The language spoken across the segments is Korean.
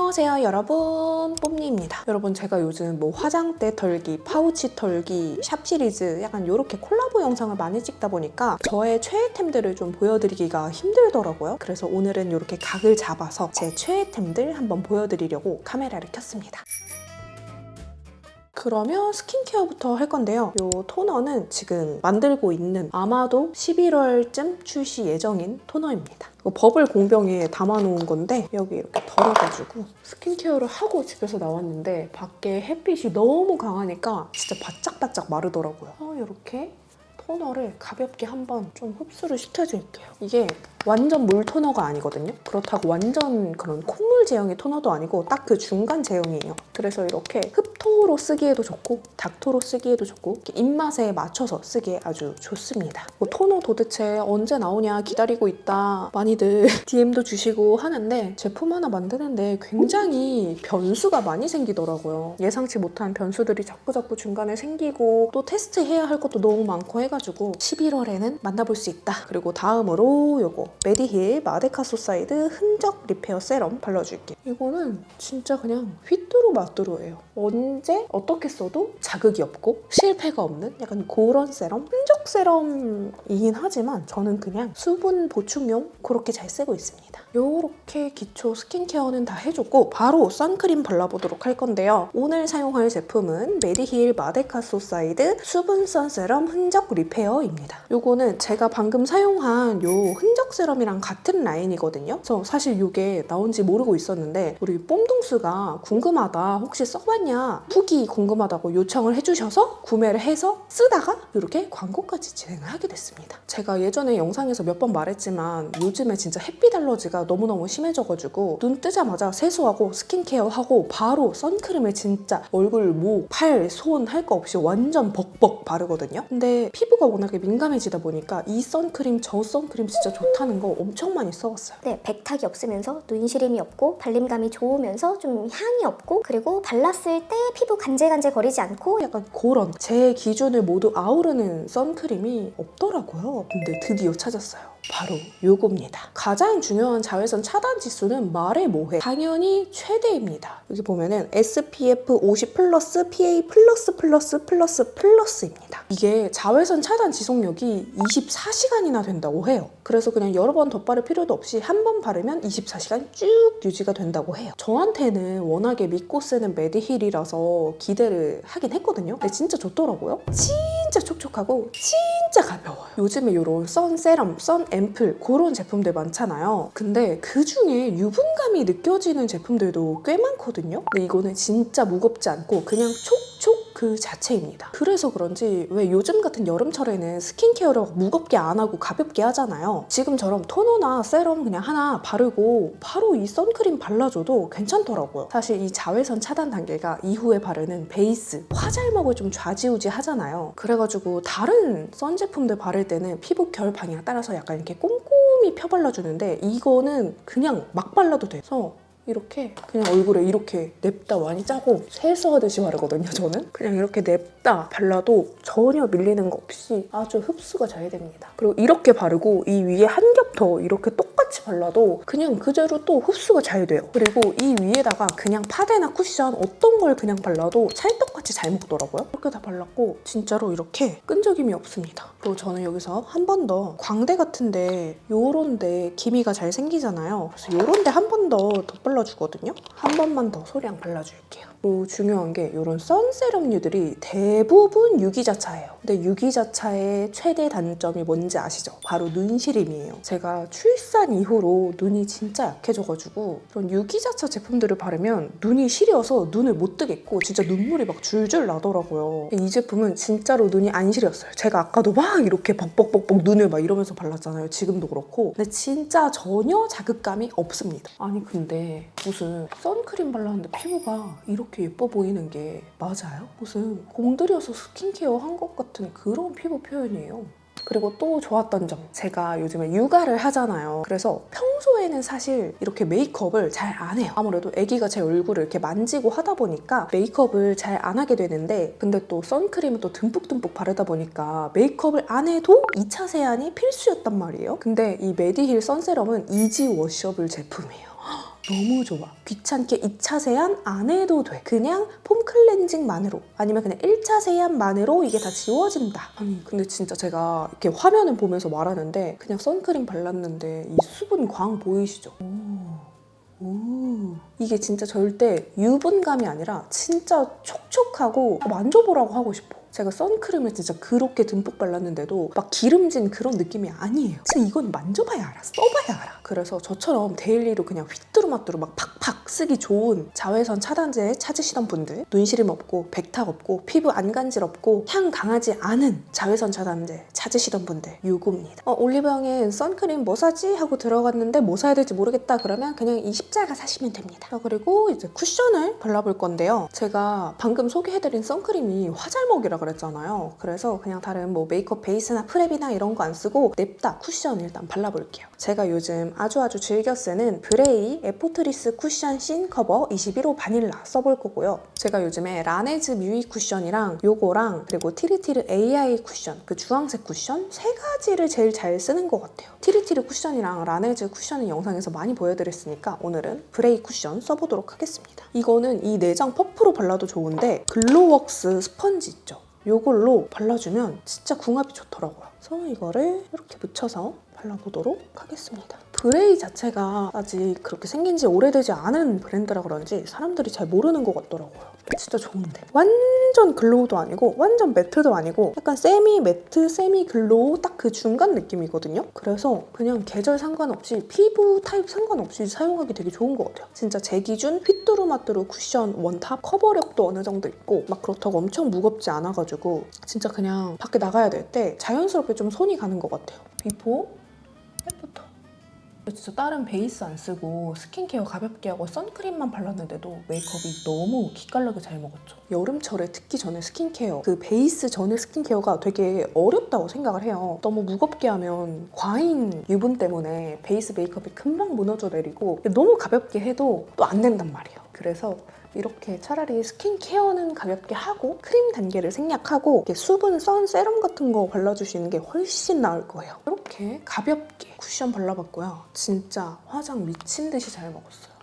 안녕하세요 여러분, 뽐니입니다. 여러분, 제가 요즘 뭐 화장대 털기, 파우치 털기, 샵 시리즈 약간 이렇게 콜라보 영상을 많이 찍다 보니까 저의 최애템들을 좀 보여드리기가 힘들더라고요. 그래서 오늘은 이렇게 각을 잡아서 제 최애템들 한번 보여드리려고 카메라를 켰습니다. 그러면 스킨케어부터 할 건데요. 이 토너는 지금 만들고 있는 아마도 11월쯤 출시 예정인 토너입니다. 버블 공병에 담아놓은 건데 여기 이렇게 덜어가지고 스킨케어를 하고 집에서 나왔는데 밖에 햇빛이 너무 강하니까 진짜 바짝바짝 마르더라고요. 이렇게 토너를 가볍게 한번 좀 흡수를 시켜줄게요. 이게 완전 물 토너가 아니거든요. 그렇다고 완전 그런 콧물 제형의 토너도 아니고 딱 그 중간 제형이에요. 그래서 이렇게 흡토로 쓰기에도 좋고 닥토로 쓰기에도 좋고 입맛에 맞춰서 쓰기에 아주 좋습니다. 뭐 토너 도대체 언제 나오냐 기다리고 있다 많이들 DM도 주시고 하는데 제품 하나 만드는데 굉장히 변수가 많이 생기더라고요. 예상치 못한 변수들이 자꾸 중간에 생기고 또 테스트해야 할 것도 너무 많고 해가지고 11월에는 만나볼 수 있다. 그리고 다음으로 요거 메디힐 마데카소사이드 흔적 리페어 세럼 발라줄게요. 이거는 진짜 그냥 휘뚜루마뚜루예요. 언제 어떻게 써도 자극이 없고 실패가 없는 약간 그런 세럼? 흔적 세럼이긴 하지만 저는 그냥 수분 보충용 그렇게 잘 쓰고 있습니다. 이렇게 기초 스킨케어는 다 해줬고 바로 선크림 발라보도록 할 건데요. 오늘 사용할 제품은 메디힐 마데카소사이드 수분 선세럼 흔적 리페어입니다. 이거는 제가 방금 사용한 요 흔적 세럼이랑 같은 라인이거든요. 그래서 사실 이게 나온지 모르고 있었는데 우리 뽐둥스가 궁금하다, 혹시 써봤냐, 후기 궁금하다고 요청을 해주셔서 구매를 해서 쓰다가 이렇게 광고까지 진행을 하게 됐습니다. 제가 예전에 영상에서 몇 번 말했지만 요즘에 진짜 햇빛 알러지가 너무너무 심해져가지고 눈 뜨자마자 세수하고 스킨케어하고 바로 선크림을 진짜 얼굴, 목, 팔, 손 할 거 없이 완전 벅벅 바르거든요. 근데 피부가 워낙에 민감해지다 보니까 이 선크림 저 선크림 진짜 좋다는 거 엄청 많이 써봤어요. 네, 백탁이 없으면서 눈시림이 없고 발림감이 좋으면서 좀 향이 없고 그리고 발랐을 때 피부 간질간질 거리지 않고 약간 그런 제 기준을 모두 아우르는 선크림이 없더라고요. 근데 드디어 찾았어요. 바로 요겁니다. 가장 중요한 자외선 차단 지수는 말해 뭐해. 당연히 최대입니다. 여기 보면은 SPF 50 플러스 PA 플러스입니다. 이게 자외선 차단 지속력이 24시간이나 된다고 해요. 그래서 그냥 여러 번 덧바를 필요도 없이 한 번 바르면 24시간 쭉 유지가 된다고 해요. 저한테는 워낙에 믿고 쓰는 메디힐이라서 기대를 하긴 했거든요. 근데 진짜 좋더라고요. 진짜 촉촉하고 진짜 가벼워요. 요즘에 이런 선 세럼, 선 앰플 그런 제품들 많잖아요. 근데 그중에 유분감이 느껴지는 제품들도 꽤 많거든요. 근데 이거는 진짜 무겁지 않고 그냥 촉촉 그 자체입니다. 그래서 그런지 왜 요즘 같은 여름철에는 스킨케어를 무겁게 안 하고 가볍게 하잖아요. 지금처럼 토너나 세럼 그냥 하나 바르고 바로 이 선크림 발라줘도 괜찮더라고요. 사실 이 자외선 차단 단계가 이후에 바르는 베이스, 화잘먹을 좀 좌지우지 하잖아요. 그래가지고 다른 선 제품들 바를 때는 피부 결 방향 따라서 약간 이렇게 꼼꼼히 펴발라주는데 이거는 그냥 막 발라도 돼서 이렇게 그냥 얼굴에 이렇게 냅다 많이 짜고 세수하듯이 바르거든요. 저는 그냥 이렇게 냅다 발라도 전혀 밀리는 거 없이 아주 흡수가 잘 됩니다. 그리고 이렇게 바르고 이 위에 한 겹 더 이렇게 똑같이 발라도 그냥 그대로 또 흡수가 잘 돼요. 그리고 이 위에다가 그냥 파데나 쿠션 어떤 걸 그냥 발라도 찰떡같이 잘 먹더라고요. 이렇게 다 발랐고 진짜로 이렇게 끈적임이 없습니다. 그리고 저는 여기서 한 번 더 광대 같은데 요런데 기미가 잘 생기잖아요. 그래서 요런데 한 번 더 발라주거든요. 한 번만 더 소량 발라줄게요. 그리고 중요한 게 이런 선세럼류들이 대부분 유기자차예요. 근데 유기자차의 최대 단점이 뭔지 아시죠? 바로 눈시림이에요. 제가 출산 이후로 눈이 진짜 약해져가지고 이런 유기자차 제품들을 바르면 눈이 시려서 눈을 못 뜨겠고 진짜 눈물이 막 줄줄 나더라고요. 이 제품은 진짜로 눈이 안 시렸어요. 제가 아까도 막 이렇게 벅벅벅벅 눈을 막 이러면서 발랐잖아요. 지금도 그렇고. 근데 진짜 전혀 자극감이 없습니다. 아니 근데 무슨 선크림 발랐는데 피부가 이렇게 예뻐 보이는 게 맞아요? 무슨 공들여서 스킨케어 한 것 같은 그런 피부 표현이에요. 그리고 또 좋았던 점, 제가 요즘에 육아를 하잖아요. 그래서 평소에는 사실 이렇게 메이크업을 잘 안 해요. 아무래도 아기가 제 얼굴을 이렇게 만지고 하다 보니까 메이크업을 잘 안 하게 되는데 근데 또 선크림을 또 듬뿍듬뿍 바르다 보니까 메이크업을 안 해도 2차 세안이 필수였단 말이에요. 근데 이 메디힐 선세럼은 이지 워셔블 제품이에요. 너무 좋아. 귀찮게 2차 세안 안 해도 돼. 그냥 폼 클렌징만으로 아니면 그냥 1차 세안만으로 이게 다 지워진다. 아니 근데 진짜 제가 이렇게 화면을 보면서 말하는데 그냥 선크림 발랐는데 이 수분 광 보이시죠? 오. 이게 진짜 절대 유분감이 아니라 진짜 촉촉하고 만져보라고 하고 싶어. 제가 선크림을 진짜 그렇게 듬뿍 발랐는데도 막 기름진 그런 느낌이 아니에요. 진짜 이건 만져봐야 알아. 써봐야 알아. 그래서 저처럼 데일리로 그냥 휘뚜루마뚜루 막 팍팍 쓰기 좋은 자외선 차단제 찾으시던 분들, 눈시림 없고 백탁 없고 피부 안 간지럽고 향 강하지 않은 자외선 차단제 찾으시던 분들 요겁니다. 올리브영에 선크림 뭐 사지? 하고 들어갔는데 뭐 사야 될지 모르겠다 그러면 그냥 이 십자가 사시면 됩니다. 그리고 이제 쿠션을 발라볼 건데요. 제가 방금 소개해드린 선크림이 화잘먹이라 그랬잖아요. 그래서 그냥 다른 뭐 메이크업 베이스나 프랩이나 이런 거 안 쓰고 냅다 쿠션 일단 발라볼게요. 제가 요즘 아주 즐겨 쓰는 브레이 에포트리스 쿠션 씬 커버 21호 바닐라 써볼 거고요. 제가 요즘에 라네즈 뮤이 쿠션이랑 요거랑 그리고 티르티르 AI 쿠션, 그 주황색 쿠션 세 가지를 제일 잘 쓰는 것 같아요. 티르티르 쿠션이랑 라네즈 쿠션은 영상에서 많이 보여드렸으니까 오늘은 브레이 쿠션 써보도록 하겠습니다. 이거는 이 내장 퍼프로 발라도 좋은데 글로웍스 스펀지 있죠? 요걸로 발라주면 진짜 궁합이 좋더라고요. 그래서 이거를 이렇게 묻혀서 발라보도록 하겠습니다. 브레이 자체가 아직 그렇게 생긴 지 오래되지 않은 브랜드라 그런지 사람들이 잘 모르는 것 같더라고요. 진짜 좋은데. 완전 글로우도 아니고 완전 매트도 아니고 약간 세미 매트, 세미 글로우 딱 그 중간 느낌이거든요. 그래서 그냥 계절 상관없이 피부 타입 상관없이 사용하기 되게 좋은 것 같아요. 진짜 제 기준 휘뚜루마뚜루 쿠션 원탑 커버력도 어느 정도 있고 막 그렇다고 엄청 무겁지 않아가지고 진짜 그냥 밖에 나가야 될 때 자연스럽게 좀 손이 가는 것 같아요. 비포, 애프터. 진짜 다른 베이스 안 쓰고 스킨케어 가볍게 하고 선크림만 발랐는데도 메이크업이 너무 기깔나게 잘 먹었죠. 여름철에 특히 저는 스킨케어, 그 베이스 전에 스킨케어가 되게 어렵다고 생각을 해요. 너무 무겁게 하면 과잉 유분 때문에 베이스 메이크업이 금방 무너져 내리고 너무 가볍게 해도 또 안 된단 말이에요. 그래서 이렇게 차라리 스킨케어는 가볍게 하고 크림 단계를 생략하고 이렇게 수분 선 세럼 같은 거 발라주시는 게 훨씬 나을 거예요. 이렇게 가볍게 쿠션 발라봤고요. 진짜 화장 미친 듯이 잘 먹었어요.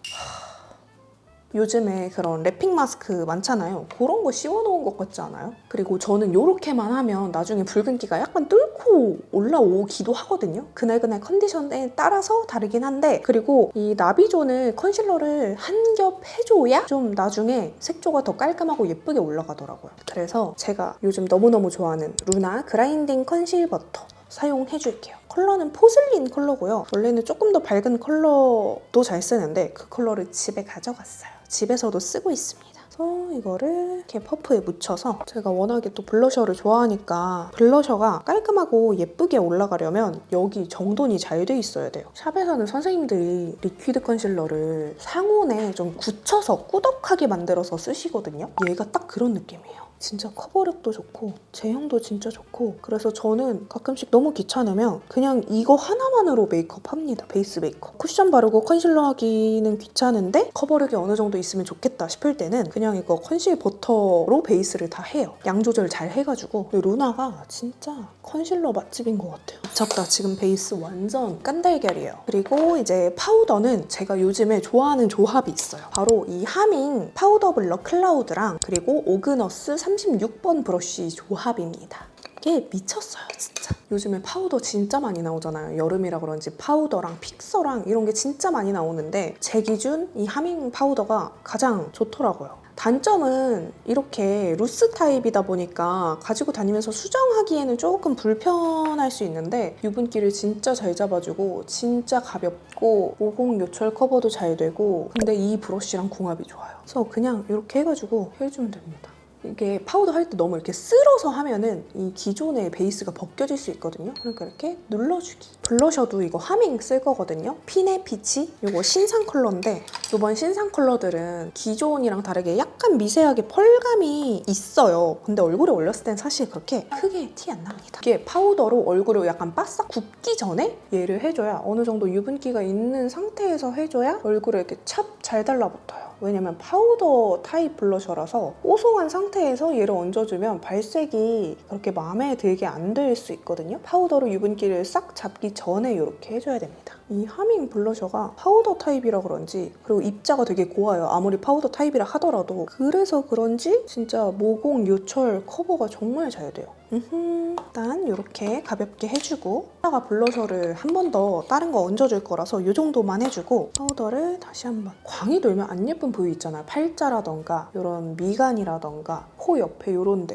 요즘에 그런 랩핑 마스크 많잖아요. 그런 거 씌워놓은 것 같지 않아요? 그리고 저는 이렇게만 하면 나중에 붉은기가 약간 뚫고 올라오기도 하거든요. 그날그날 컨디션에 따라서 다르긴 한데 그리고 이 나비존을 컨실러를 한 겹 해줘야 좀 나중에 색조가 더 깔끔하고 예쁘게 올라가더라고요. 그래서 제가 요즘 너무너무 좋아하는 루나 그라인딩 컨실 버터 사용해줄게요. 컬러는 포슬린 컬러고요. 원래는 조금 더 밝은 컬러도 잘 쓰는데 그 컬러를 집에 가져갔어요. 집에서도 쓰고 있습니다. 그래서 이거를 이렇게 퍼프에 묻혀서 제가 워낙에 또 블러셔를 좋아하니까 블러셔가 깔끔하고 예쁘게 올라가려면 여기 정돈이 잘 돼 있어야 돼요. 샵에서는 선생님들이 리퀴드 컨실러를 상온에 좀 굳혀서 꾸덕하게 만들어서 쓰시거든요. 얘가 딱 그런 느낌이에요. 진짜 커버력도 좋고 제형도 진짜 좋고 그래서 저는 가끔씩 너무 귀찮으면 그냥 이거 하나만으로 메이크업 합니다. 베이스 메이크업. 쿠션 바르고 컨실러 하기는 귀찮은데 커버력이 어느 정도 있으면 좋겠다 싶을 때는 그냥 이거 컨실 버터로 베이스를 다 해요. 양 조절 잘 해가지고. 루나가 진짜 컨실러 맛집인 것 같아요. 미쳤다. 지금 베이스 완전 깐달걀이에요. 그리고 이제 파우더는 제가 요즘에 좋아하는 조합이 있어요. 바로 이 하밍 파우더 블러 클라우드랑 그리고 오그너스 36번 브러쉬 조합입니다. 이게 미쳤어요 진짜. 요즘에 파우더 진짜 많이 나오잖아요. 여름이라 그런지 파우더랑 픽서랑 이런 게 진짜 많이 나오는데 제 기준 이 하밍 파우더가 가장 좋더라고요. 단점은 이렇게 루스 타입이다 보니까 가지고 다니면서 수정하기에는 조금 불편할 수 있는데 유분기를 진짜 잘 잡아주고 진짜 가볍고 모공 요철 커버도 잘 되고 근데 이 브러쉬랑 궁합이 좋아요. 그래서 그냥 이렇게 해가지고 해주면 됩니다. 이게 파우더 할 때 너무 이렇게 쓸어서 하면은 이 기존의 베이스가 벗겨질 수 있거든요. 그러니까 이렇게 눌러주기. 블러셔도 이거 하밍 쓸 거거든요. 핀의 피치. 이거 신상 컬러인데 이번 신상 컬러들은 기존이랑 다르게 약간 미세하게 펄감이 있어요. 근데 얼굴에 올렸을 땐 사실 그렇게 크게 티 안 납니다. 이게 파우더로 얼굴을 약간 바싹 굽기 전에 얘를 해줘야 어느 정도 유분기가 있는 상태에서 해줘야 얼굴에 이렇게 찹 잘 달라붙어요. 왜냐면 파우더 타입 블러셔라서 뽀송한 상태에서 얘를 얹어주면 발색이 그렇게 마음에 들게 안 될 수 있거든요. 파우더로 유분기를 싹 잡기 전에 이렇게 해줘야 됩니다. 이 하밍 블러셔가 파우더 타입이라 그런지, 그리고 입자가 되게 고와요. 아무리 파우더 타입이라 하더라도. 그래서 그런지 진짜 모공, 요철 커버가 정말 잘 돼요. 일단 이렇게 가볍게 해주고, 이따가 블러셔를 한 번 더 다른 거 얹어줄 거라서 이 정도만 해주고, 파우더를 다시 한번. 광이 돌면 안 예쁜 부위 있잖아요. 팔자라던가 이런 미간이라던가 코 옆에 이런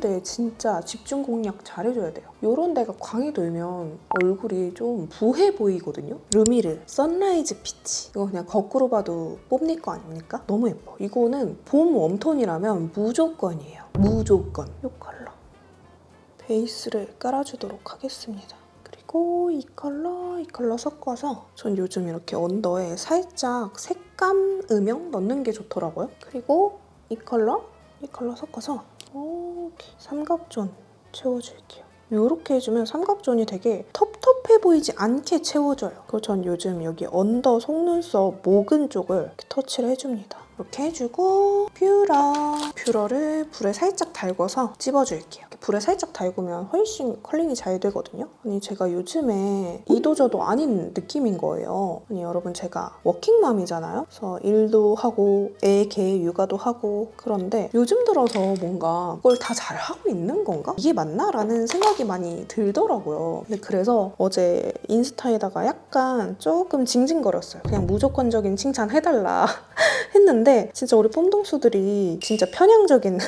데 진짜 집중 공략 잘해줘야 돼요. 이런 데가 광이 돌면 얼굴이 좀 부해 보이거든요. 르미르 선라이즈 피치, 이거 그냥 거꾸로 봐도 뽐낼 거 아닙니까? 너무 예뻐. 이거는 봄 웜톤이라면 무조건이에요. 무조건. 이 컬러 베이스를 깔아주도록 하겠습니다. 그리고 이 컬러 섞어서 전 요즘 이렇게 언더에 살짝 색감 음영 넣는 게 좋더라고요. 그리고 이 컬러 섞어서 이렇게 삼각존 채워줄게요. 이렇게 해주면 삼각존이 되게 텁텁해 보이지 않게 채워져요. 그리고 전 요즘 여기 언더 속눈썹 모근 쪽을 이렇게 터치를 해줍니다. 이렇게 해주고 뷰러를 불에 살짝 달궈서 찝어줄게요. 불에 살짝 달구면 훨씬 컬링이 잘 되거든요. 아니 제가 요즘에 이도저도 아닌 느낌인 거예요. 아니 여러분, 제가 워킹맘이잖아요. 그래서 일도 하고 애 개 육아도 하고, 그런데 요즘 들어서 뭔가 그걸 다 잘하고 있는 건가? 이게 맞나? 라는 생각이 많이 들더라고요. 근데 그래서 어제 인스타에다가 약간 조금 징징거렸어요. 그냥 무조건적인 칭찬 해달라 했는데, 진짜 우리 뽐동수들이 진짜 편향적인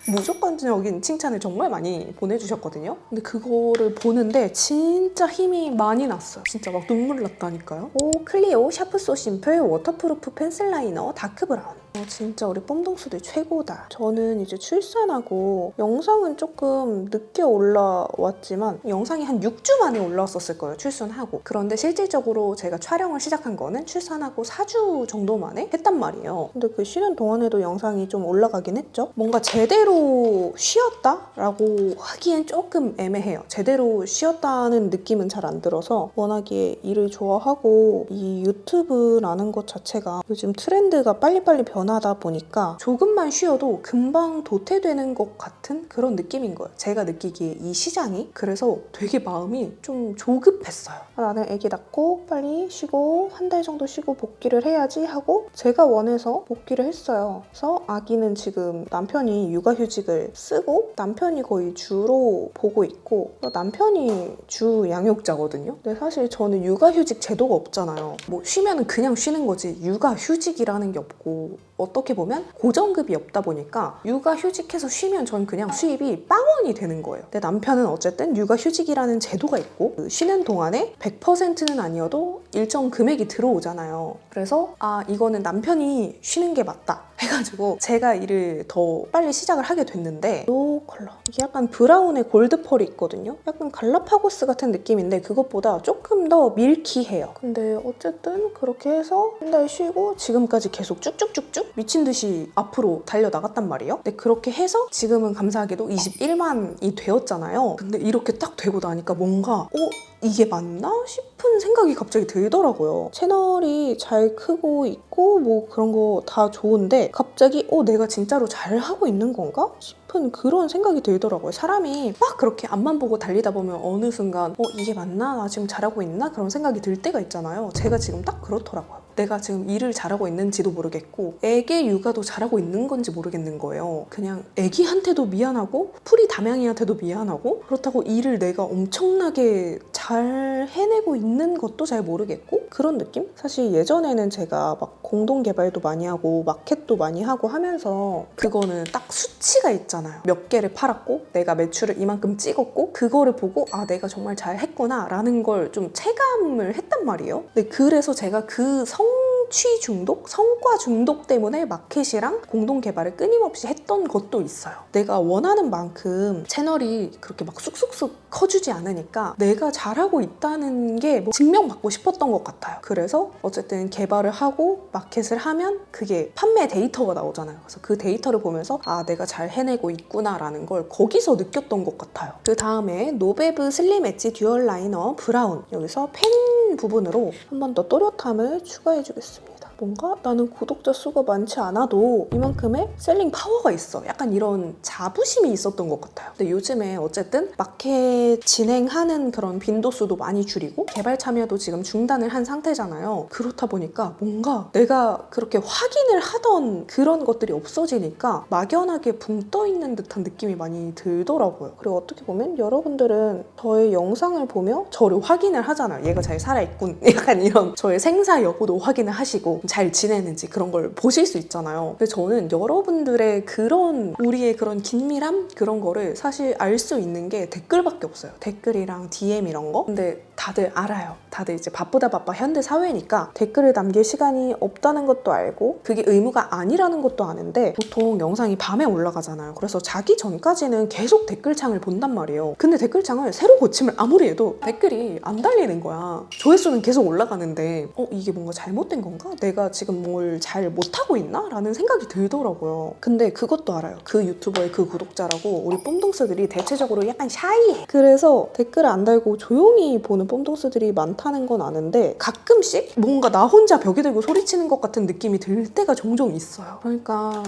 무조건적인 칭찬을 정말 많이 보내주셨거든요. 근데 그거를 보는데 진짜 힘이 많이 났어요. 진짜 막 눈물 났다니까요. 클리오 샤프 소 심플 워터프루프 펜슬 라이너 다크 브라운. 진짜 우리 뽐동수들 최고다. 저는 이제 출산하고 영상은 조금 늦게 올라왔지만 영상이 한 6주 만에 올라왔었을 거예요. 출산하고. 그런데 실질적으로 제가 촬영을 시작한 거는 출산하고 4주 정도 만에 했단 말이에요. 근데 그 쉬는 동안에도 영상이 좀 올라가긴 했죠. 뭔가 제대로 쉬었다라고 하기엔 조금 애매해요. 제대로 쉬었다는 느낌은 잘 안 들어서, 워낙에 일을 좋아하고 이 유튜브라는 것 자체가 요즘 트렌드가 빨리빨리 변하다 보니까 조금만 쉬어도 금방 도태되는 것 같은 그런 느낌인 거예요. 제가 느끼기에 이 시장이. 그래서 되게 마음이 좀 조급했어요. 나는 아기 낳고 빨리 쉬고 한 달 정도 쉬고 복귀를 해야지 하고 제가 원해서 복귀를 했어요. 그래서 아기는 지금 남편이 육아휴직을 쓰고 남편이 거의 주로 보고 있고, 남편이 주 양육자거든요. 근데 사실 저는 육아휴직 제도가 없잖아요. 뭐 쉬면 그냥 쉬는 거지 육아휴직이라는 게 없고, 어떻게 보면 고정급이 없다 보니까 육아휴직해서 쉬면 전 그냥 수입이 빵원이 되는 거예요. 근데 남편은 어쨌든 육아휴직이라는 제도가 있고, 그 쉬는 동안에 100%는 아니어도 일정 금액이 들어오잖아요. 그래서 이거는 남편이 쉬는 게 맞다 해가지고 제가 일을 더 빨리 시작을 하게 됐는데, 이 컬러 이게 약간 브라운에 골드 펄이 있거든요. 약간 갈라파고스 같은 느낌인데 그것보다 조금 더 밀키해요. 근데 어쨌든 그렇게 해서 한 달 쉬고 지금까지 계속 쭉쭉쭉쭉 미친 듯이 앞으로 달려나갔단 말이에요. 근데 그렇게 해서 지금은 감사하게도 21만이 되었잖아요. 근데 이렇게 딱 되고 나니까 뭔가 이게 맞나 싶은 생각이 갑자기 들더라고요. 채널이 잘 크고 있고 뭐 그런 거 다 좋은데 갑자기 내가 진짜로 잘하고 있는 건가 싶은 그런 생각이 들더라고요. 사람이 막 그렇게 앞만 보고 달리다 보면 어느 순간 이게 맞나? 나 지금 잘하고 있나? 그런 생각이 들 때가 있잖아요. 제가 지금 딱 그렇더라고요. 내가 지금 일을 잘하고 있는지도 모르겠고 애기 육아도 잘하고 있는 건지 모르겠는 거예요. 그냥 애기한테도 미안하고 풀이 담양이한테도 미안하고, 그렇다고 일을 내가 엄청나게 잘 해내고 있는 것도 잘 모르겠고, 그런 느낌? 사실 예전에는 제가 막 공동 개발도 많이 하고 마켓도 많이 하고 하면서 그거는 딱 수치가 있잖아요. 몇 개를 팔았고 내가 매출을 이만큼 찍었고 그거를 보고 내가 정말 잘 했구나 라는 걸 좀 체감을 했단 말이에요. 근데 그래서 제가 그 성취 중독, 성과 중독 때문에 마켓이랑 공동 개발을 끊임없이 했던 것도 있어요. 내가 원하는 만큼 채널이 그렇게 막 쑥쑥쑥 커주지 않으니까 내가 잘하고 있다는 게 증명받고 싶었던 것 같아요. 그래서 어쨌든 개발을 하고 마켓을 하면 그게 판매 데이터가 나오잖아요. 그래서 그 데이터를 보면서 내가 잘 해내고 있구나 라는 걸 거기서 느꼈던 것 같아요. 그 다음에 노베브 슬림 엣지 듀얼 라이너 브라운, 여기서 펜 부분으로 한 번 더 또렷함을 추가해 주겠습니다. 뭔가 나는 구독자 수가 많지 않아도 이만큼의 셀링 파워가 있어. 약간 이런 자부심이 있었던 것 같아요. 근데 요즘에 어쨌든 마켓 진행하는 그런 빈도수도 많이 줄이고 개발 참여도 지금 중단을 한 상태잖아요. 그렇다 보니까 뭔가 내가 그렇게 확인을 하던 그런 것들이 없어지니까 막연하게 붕 떠 있는 듯한 느낌이 많이 들더라고요. 그리고 어떻게 보면 여러분들은 저의 영상을 보며 저를 확인을 하잖아요. 얘가 잘 살아있군. 약간 이런 저의 생사 여부도 확인을 하시고 잘 지내는지 그런 걸 보실 수 있잖아요. 근데 저는 여러분들의 그런 우리의 그런 긴밀함 그런 거를 사실 알 수 있는 게 댓글밖에 없어요. 댓글이랑 DM 이런 거. 근데 다들 알아요. 다들 이제 바쁘다 바빠 현대 사회니까 댓글을 남길 시간이 없다는 것도 알고 그게 의무가 아니라는 것도 아는데 보통 영상이 밤에 올라가잖아요. 그래서 자기 전까지는 계속 댓글창을 본단 말이에요. 근데 댓글창을 새로 고침을 아무리 해도 댓글이 안 달리는 거야. 조회수는 계속 올라가는데 이게 뭔가 잘못된 건가? 내가 지금 뭘 잘 못하고 있나? 라는 생각이 들더라고요. 근데 그것도 알아요. 그 유튜버의 그 구독자라고 우리 뽐동스들이 대체적으로 약간 샤이해. 그래서 댓글을 안 달고 조용히 보는 뽐동스들이 많다는 건 아는데 가끔씩 뭔가 나 혼자 벽에 들고 소리치는 것 같은 느낌이 들 때가 종종 있어요. 그러니까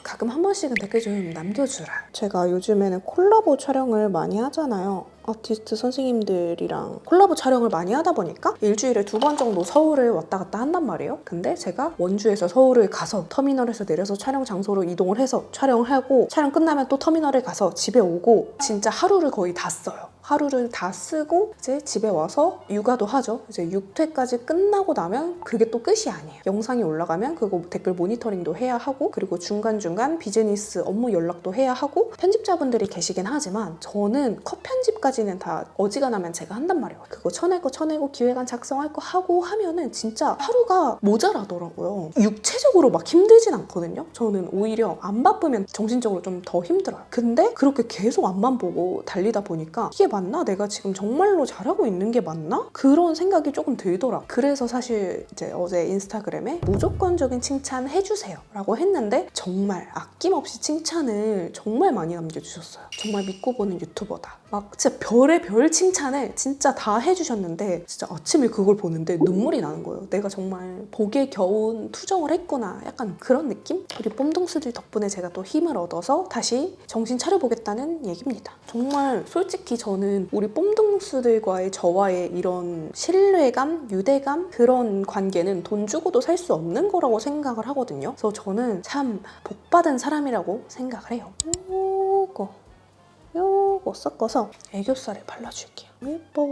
가끔 한 번씩은 댓글 좀 남겨주라. 제가 요즘에는 콜라보 촬영을 많이 하잖아요. 아티스트 선생님들이랑 콜라보 촬영을 많이 하다 보니까 일주일에 2번 정도 서울을 왔다 갔다 한단 말이에요. 근데 제가 원주에서 서울을 가서 터미널에서 내려서 촬영 장소로 이동을 해서 촬영을 하고 촬영 끝나면 또 터미널에 가서 집에 오고 진짜 하루를 거의 다 써요. 하루를 다 쓰고 이제 집에 와서 육아도 하죠. 이제 6회까지 끝나고 나면 그게 또 끝이 아니에요. 영상이 올라가면 그거 댓글 모니터링도 해야 하고 그리고 중간중간 비즈니스 업무 연락도 해야 하고 편집자분들이 계시긴 하지만 저는 컷 편집까지는 다 어지간하면 제가 한단 말이에요. 그거 쳐낼 거 쳐내고 기획안 작성할 거 하고 하면은 진짜 하루가 모자라더라고요. 육체적으로 막 힘들진 않거든요. 저는 오히려 안 바쁘면 정신적으로 좀 더 힘들어요. 근데 그렇게 계속 앞만 보고 달리다 보니까 이게 맞나? 내가 지금 정말로 잘하고 있는 게 맞나? 그런 생각이 조금 들더라. 그래서 사실 이제 어제 인스타그램에 무조건적인 칭찬 해주세요 라고 했는데 정말 아낌없이 칭찬을 정말 많이 남겨주셨어요. 정말 믿고 보는 유튜버다. 막 진짜 별의 별 칭찬을 진짜 다 해주셨는데 진짜 아침에 그걸 보는데 눈물이 나는 거예요. 내가 정말 복에 겨운 투정을 했구나. 약간 그런 느낌? 우리 뽐동스들 덕분에 제가 또 힘을 얻어서 다시 정신 차려보겠다는 얘기입니다. 정말 솔직히 저는 우리 뽐동스들과의 저와의 이런 신뢰감, 유대감 그런 관계는 돈 주고도 살 수 없는 거라고 생각을 하거든요. 그래서 저는 참 복받은 사람이라고 생각을 해요. 요거 섞어서 애교살에 발라줄게요. 예뻐.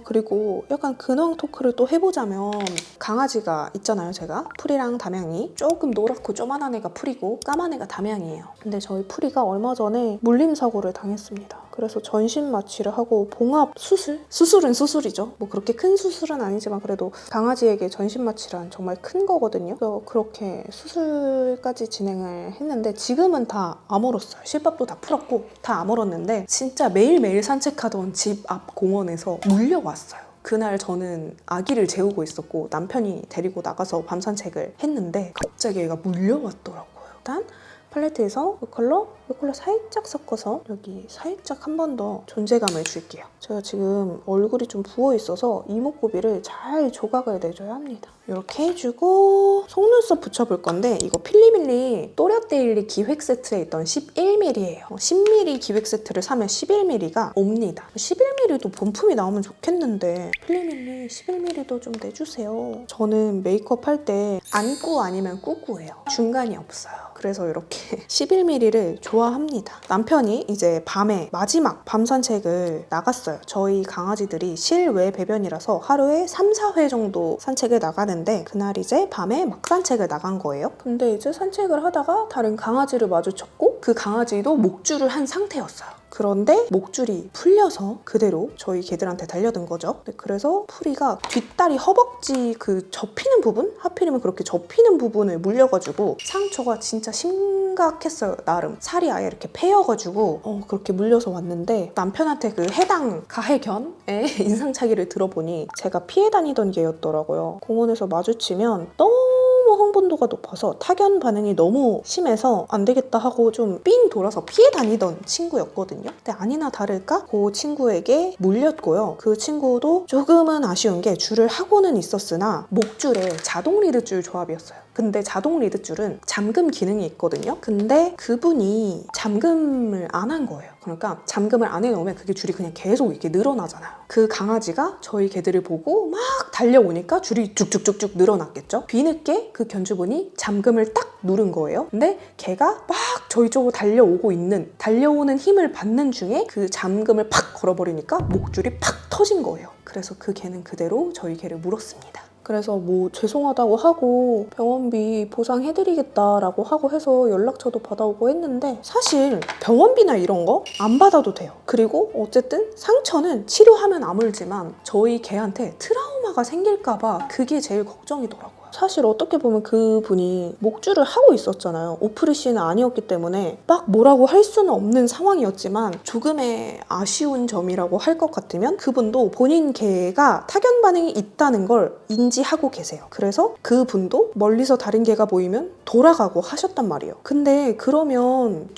그리고 약간 근황 토크를 또 해보자면 강아지가 있잖아요. 제가 풀이랑 담양이 조금 노랗고 조만한 애가 풀이고 까만 애가 담양이에요. 근데 저희 풀이가 얼마 전에 물림 사고를 당했습니다. 그래서 전신 마취를 하고 봉합 수술은 수술이죠. 뭐 그렇게 큰 수술은 아니지만 그래도 강아지에게 전신 마취란 정말 큰 거거든요. 그래서 그렇게 수술까지 진행을 했는데 지금은 다 아물었어요. 실밥도 다 풀었고 다 아물었는데 진짜 매일매일 산책하던 집 앞 공원에서 물려왔어요. 그날 저는 아기를 재우고 있었고 남편이 데리고 나가서 밤 산책을 했는데 갑자기 얘가 물려왔더라고요. 일단 팔레트에서 이 컬러 살짝 섞어서 여기 살짝 한 번 더 존재감을 줄게요. 제가 지금 얼굴이 좀 부어있어서 이목구비를 잘 조각을 내줘야 합니다. 이렇게 해주고 속눈썹 붙여볼 건데 이거 필리밀리 또렷데일리 기획 세트에 있던 11mm예요. 10mm 기획 세트를 사면 11mm가 옵니다. 11mm도 본품이 나오면 좋겠는데 필리밀리 11mm도 좀 내주세요. 저는 메이크업 할 때 안꾸 아니면 꾸꾸예요. 중간이 없어요. 그래서 이렇게 11mm를 좋아합니다. 남편이 이제 밤에 마지막 밤 산책을 나갔어요. 저희 강아지들이 실외 배변이라서 하루에 3, 4회 정도 산책을 나가는데 그날 이제 밤에 막 산책을 나간 거예요. 근데 이제 산책을 하다가 다른 강아지를 마주쳤고 그 강아지도 목줄을 한 상태였어요. 그런데 목줄이 풀려서 그대로 저희 개들한테 달려든 거죠. 그래서 풀이가 뒷다리 허벅지 그 접히는 부분? 하필이면 그렇게 접히는 부분을 물려가지고 상처가 진짜 심각했어요. 나름 살이 아예 이렇게 패여가지고 그렇게 물려서 왔는데 남편한테 그 해당 가해견의 인상착의를 들어보니 제가 피해 다니던 개였더라고요. 공원에서 마주치면 너무 너무 흥분도가 높아서 타견 반응이 너무 심해서 안 되겠다 하고 좀 삥 돌아서 피해 다니던 친구였거든요. 근데 아니나 다를까 그 친구에게 물렸고요. 그 친구도 조금은 아쉬운 게 줄을 하고는 있었으나 목줄에 자동 리드줄 조합이었어요. 근데 자동 리드줄은 잠금 기능이 있거든요. 근데 그분이 잠금을 안 한 거예요. 그러니까 잠금을 안 해놓으면 그게 줄이 그냥 계속 이렇게 늘어나잖아요. 그 강아지가 저희 개들을 보고 막 달려오니까 줄이 쭉쭉쭉쭉 늘어났겠죠. 뒤늦게 그 견주분이 잠금을 딱 누른 거예요. 근데 걔가 막 저희 쪽으로 달려오는 힘을 받는 중에 그 잠금을 팍 걸어버리니까 목줄이 팍 터진 거예요. 그래서 그 개는 그대로 저희 개를 물었습니다. 그래서 뭐 죄송하다고 하고 병원비 보상해드리겠다라고 하고 해서 연락처도 받아오고 했는데 사실 병원비나 이런 거 안 받아도 돼요. 그리고 어쨌든 상처는 치료하면 아물지만 저희 개한테 트라우마가 생길까봐 그게 제일 걱정이더라고요. 사실 어떻게 보면 그분이 목줄을 하고 있었잖아요. 오프리시는 아니었기 때문에 막 뭐라고 할 수는 없는 상황이었지만 조금의 아쉬운 점이라고 할 것 같으면 그분도 본인 개가 타견 반응이 있다는 걸 인지하고 계세요. 그래서 그분도 멀리서 다른 개가 보이면 돌아가고 하셨단 말이에요. 근데 그러면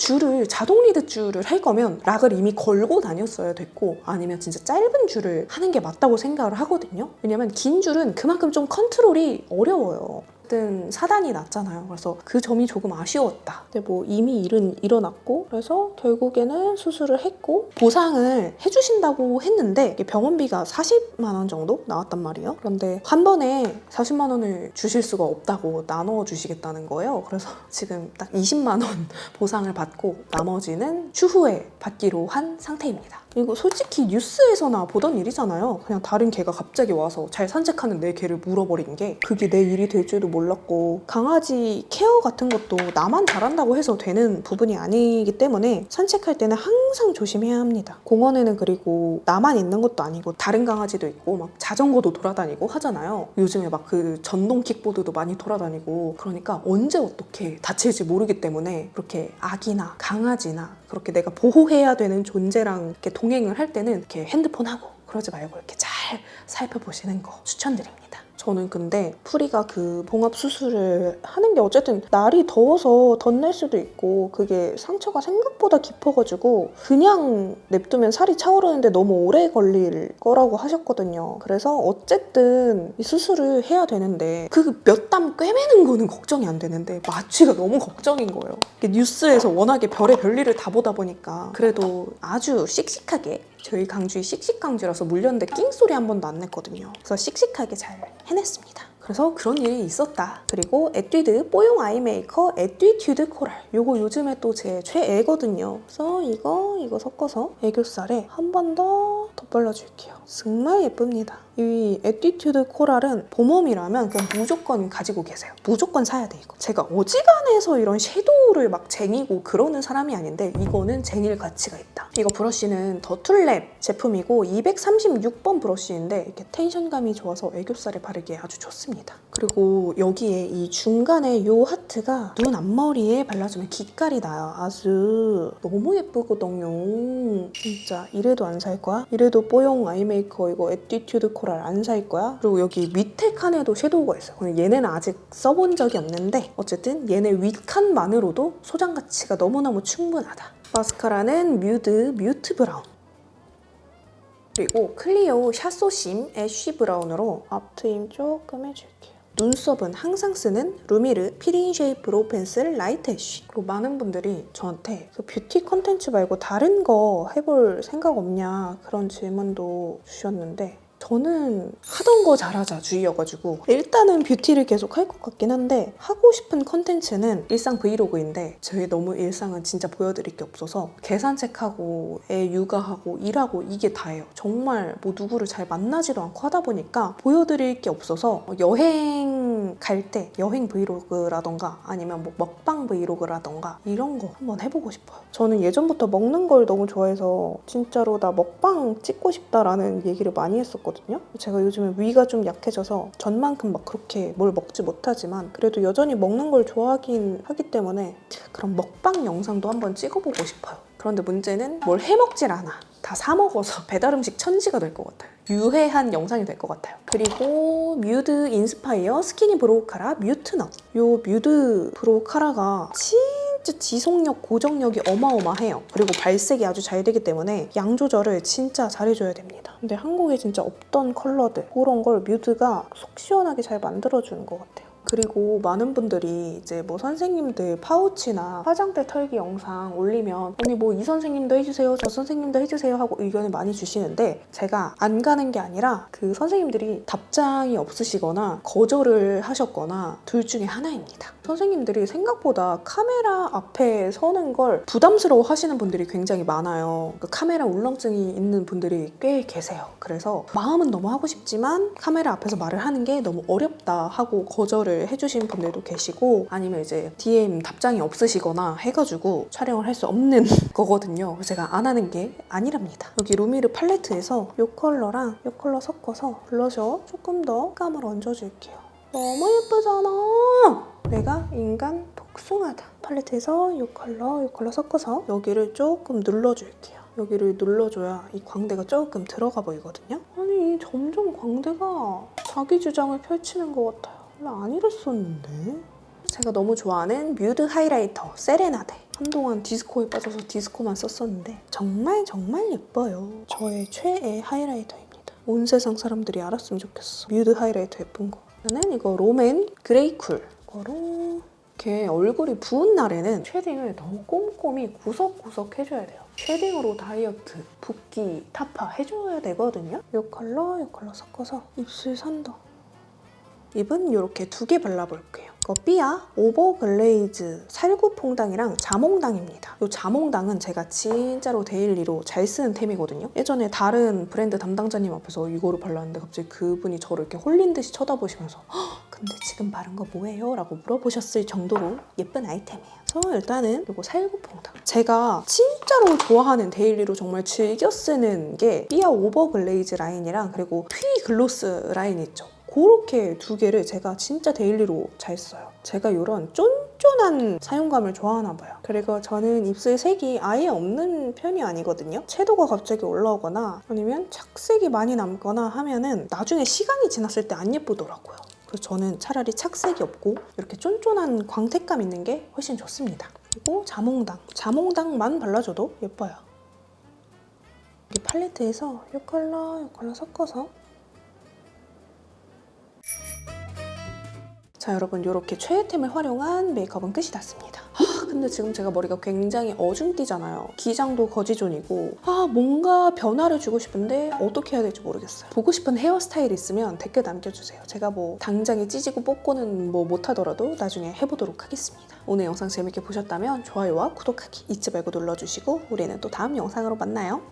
자동 리드 줄을 할 거면 락을 이미 걸고 다녔어야 됐고 아니면 진짜 짧은 줄을 하는 게 맞다고 생각을 하거든요. 왜냐면 긴 줄은 그만큼 좀 컨트롤이 어려워요. 어쨌든 사단이 났잖아요. 그래서 그 점이 조금 아쉬웠다. 근데 뭐 이미 일은 일어났고 그래서 결국에는 수술을 했고 보상을 해주신다고 했는데 병원비가 40만 원 정도 나왔단 말이에요. 그런데 한 번에 40만 원을 주실 수가 없다고 나눠주시겠다는 거예요. 그래서 지금 딱 20만 원 보상을 받고 나머지는 추후에 받기로 한 상태입니다. 이거 솔직히 뉴스에서나 보던 일이잖아요. 그냥 다른 개가 갑자기 와서 잘 산책하는 내 개를 물어버린 게 그게 내 일이 될 줄도 몰랐고 강아지 케어 같은 것도 나만 잘한다고 해서 되는 부분이 아니기 때문에 산책할 때는 항상 조심해야 합니다. 공원에는 그리고 나만 있는 것도 아니고 다른 강아지도 있고 막 자전거도 돌아다니고 하잖아요. 요즘에 막 그 전동 킥보드도 많이 돌아다니고 그러니까 언제 어떻게 다칠지 모르기 때문에 그렇게 아기나 강아지나 그렇게 내가 보호해야 되는 존재랑 이렇게 동행을 할 때는 이렇게 핸드폰 하고 그러지 말고 이렇게 잘 살펴보시는 거 추천드립니다. 저는 근데 프리가 그 봉합 수술을 하는 게 어쨌든 날이 더워서 덧낼 수도 있고 그게 상처가 생각보다 깊어가지고 그냥 냅두면 살이 차오르는데 너무 오래 걸릴 거라고 하셨거든요. 그래서 어쨌든 이 수술을 해야 되는데 그 몇 땀 꿰매는 거는 걱정이 안 되는데 마취가 너무 걱정인 거예요. 뉴스에서 워낙에 별의 별일을 다 보다 보니까 그래도 아주 씩씩하게 저희 강주이 씩씩강주라서 물렸는데 낑소리 한 번도 안 냈거든요. 그래서 씩씩하게 잘 해냈습니다. 그래서 그런 일이 있었다. 그리고 에뛰드 뽀용 아이메이커 에뛰튜드 코랄 요거 요즘에 또 제 최애거든요. 그래서 이거 섞어서 애교살에 한 번 더 덧발라줄게요. 정말 예쁩니다. 이 에뛰튜드 코랄은 봄웜이라면 그냥 무조건 가지고 계세요. 무조건 사야 돼 이거. 제가 어지간해서 이런 섀도우를 막 쟁이고 그러는 사람이 아닌데 이거는 쟁일 가치가 있다. 이거 브러쉬는 더툴랩 제품이고 236번 브러쉬인데 이렇게 텐션감이 좋아서 애교살에 바르기에 아주 좋습니다. 그리고 여기에 이 중간에 이 하트가 눈 앞머리에 발라주면 빛깔이 나요. 아주 너무 예쁘거든요. 진짜 이래도 안 살 거야? 이래도 뽀용 아이메이커 이거 에뛰튜드 코랄 안 살 거야? 그리고 여기 밑에 칸에도 섀도우가 있어요. 얘네는 아직 써본 적이 없는데 어쨌든 얘네 윗칸만으로도 소장 가치가 너무너무 충분하다. 마스카라는 뮤트 브라운. 그리고 클리오 샤소심 애쉬 브라운으로 앞트임 조금 해줄게요. 눈썹은 항상 쓰는 루미르 피딩 쉐이프로 펜슬 라이트 애쉬. 그리고 많은 분들이 저한테 그 뷰티 컨텐츠 말고 다른 거 해볼 생각 없냐 그런 질문도 주셨는데 저는 하던 거 잘하자 주의여가지고 일단은 뷰티를 계속 할 것 같긴 한데 하고 싶은 컨텐츠는 일상 브이로그인데 저희 너무 일상은 진짜 보여드릴 게 없어서 개 산책하고 애 육아하고 일하고 이게 다예요. 정말 뭐 누구를 잘 만나지도 않고 하다 보니까 보여드릴 게 없어서 여행 갈 때 여행 브이로그라던가 아니면 뭐 먹방 브이로그라던가 이런 거 한번 해보고 싶어요. 저는 예전부터 먹는 걸 너무 좋아해서 진짜로 나 먹방 찍고 싶다라는 얘기를 많이 했었거든요. 제가 요즘에 위가 좀 약해져서 전만큼 막 그렇게 뭘 먹지 못하지만 그래도 여전히 먹는 걸 좋아하긴 하기 때문에 그런 먹방 영상도 한번 찍어보고 싶어요. 그런데 문제는 뭘 해먹질 않아. 다 사 먹어서 배달 음식 천지가 될 것 같아요. 유해한 영상이 될 것 같아요. 그리고 뮤드 인스파이어 스키니 브로우 카라 뮤트넛. 요 뮤드 브로우 카라가 진짜 지속력, 고정력이 어마어마해요. 그리고 발색이 아주 잘 되기 때문에 양 조절을 진짜 잘해줘야 됩니다. 근데 한국에 진짜 없던 컬러들, 그런 걸 뮤드가 속 시원하게 잘 만들어주는 것 같아요. 그리고 많은 분들이 이제 뭐 선생님들 파우치나 화장대 털기 영상 올리면 언니 뭐 이 선생님도 해주세요, 저 선생님도 해주세요 하고 의견을 많이 주시는데, 제가 안 가는 게 아니라 그 선생님들이 답장이 없으시거나 거절을 하셨거나 둘 중에 하나입니다. 선생님들이 생각보다 카메라 앞에 서는 걸 부담스러워 하시는 분들이 굉장히 많아요. 그 카메라 울렁증이 있는 분들이 꽤 계세요. 그래서 마음은 너무 하고 싶지만 카메라 앞에서 말을 하는 게 너무 어렵다 하고 거절을 해주신 분들도 계시고, 아니면 이제 DM 답장이 없으시거나 해가지고 촬영을 할 수 없는 거거든요. 그래서 제가 안 하는 게 아니랍니다. 여기 루미르 팔레트에서 이 컬러랑 이 컬러 섞어서 블러셔 조금 더 감을 얹어줄게요. 너무 예쁘잖아. 내가 인간 복숭아다. 팔레트에서 이 컬러 섞어서 여기를 조금 눌러줄게요. 여기를 눌러줘야 이 광대가 조금 들어가 보이거든요. 아니 점점 광대가 자기 주장을 펼치는 것 같아요. 원래 안 이랬었는데. 제가 너무 좋아하는 뮤드 하이라이터 세레나데. 한동안 디스코에 빠져서 디스코만 썼었는데 정말 예뻐요. 저의 최애 하이라이터입니다. 온 세상 사람들이 알았으면 좋겠어. 뮤드 하이라이터 예쁜 거. 저는 이거 롬앤 그레이쿨. 이거로 이렇게 얼굴이 부은 날에는 쉐딩을 너무 꼼꼼히 구석구석 해줘야 돼요. 쉐딩으로 다이어트, 붓기, 타파 해줘야 되거든요. 이 컬러 섞어서 입술 선도. 입은 이렇게 2개 발라볼게요. 이거 삐아 오버 글레이즈 살구퐁당이랑 자몽당입니다. 이 자몽당은 제가 진짜로 데일리로 잘 쓰는 템이거든요. 예전에 다른 브랜드 담당자님 앞에서 이거를 발랐는데 갑자기 그분이 저를 이렇게 홀린 듯이 쳐다보시면서 근데 지금 바른 거 뭐예요? 라고 물어보셨을 정도로 예쁜 아이템이에요. 그래서 일단은 이거 살구퐁당. 제가 진짜로 좋아하는 데일리로 정말 즐겨 쓰는 게 삐아 오버 글레이즈 라인이랑 그리고 피 글로스 라인 있죠. 그렇게 2개를 제가 진짜 데일리로 잘 써요. 제가 이런 쫀쫀한 사용감을 좋아하나 봐요. 그리고 저는 입술 색이 아예 없는 편이 아니거든요. 채도가 갑자기 올라오거나 아니면 착색이 많이 남거나 하면은 나중에 시간이 지났을 때 안 예쁘더라고요. 그래서 저는 차라리 착색이 없고 이렇게 쫀쫀한 광택감 있는 게 훨씬 좋습니다. 그리고 자몽당만 발라줘도 예뻐요. 이 팔레트에서 이 컬러 섞어서 자 여러분, 이렇게 최애템을 활용한 메이크업은 끝이 났습니다. 근데 지금 제가 머리가 굉장히 어중뛰잖아요. 기장도 거지존이고 뭔가 변화를 주고 싶은데 어떻게 해야 될지 모르겠어요. 보고 싶은 헤어스타일 있으면 댓글 남겨주세요. 제가 뭐 당장에 찌지고 뽑고는 뭐 못하더라도 나중에 해보도록 하겠습니다. 오늘 영상 재밌게 보셨다면 좋아요와 구독하기 잊지 말고 눌러주시고 우리는 또 다음 영상으로 만나요.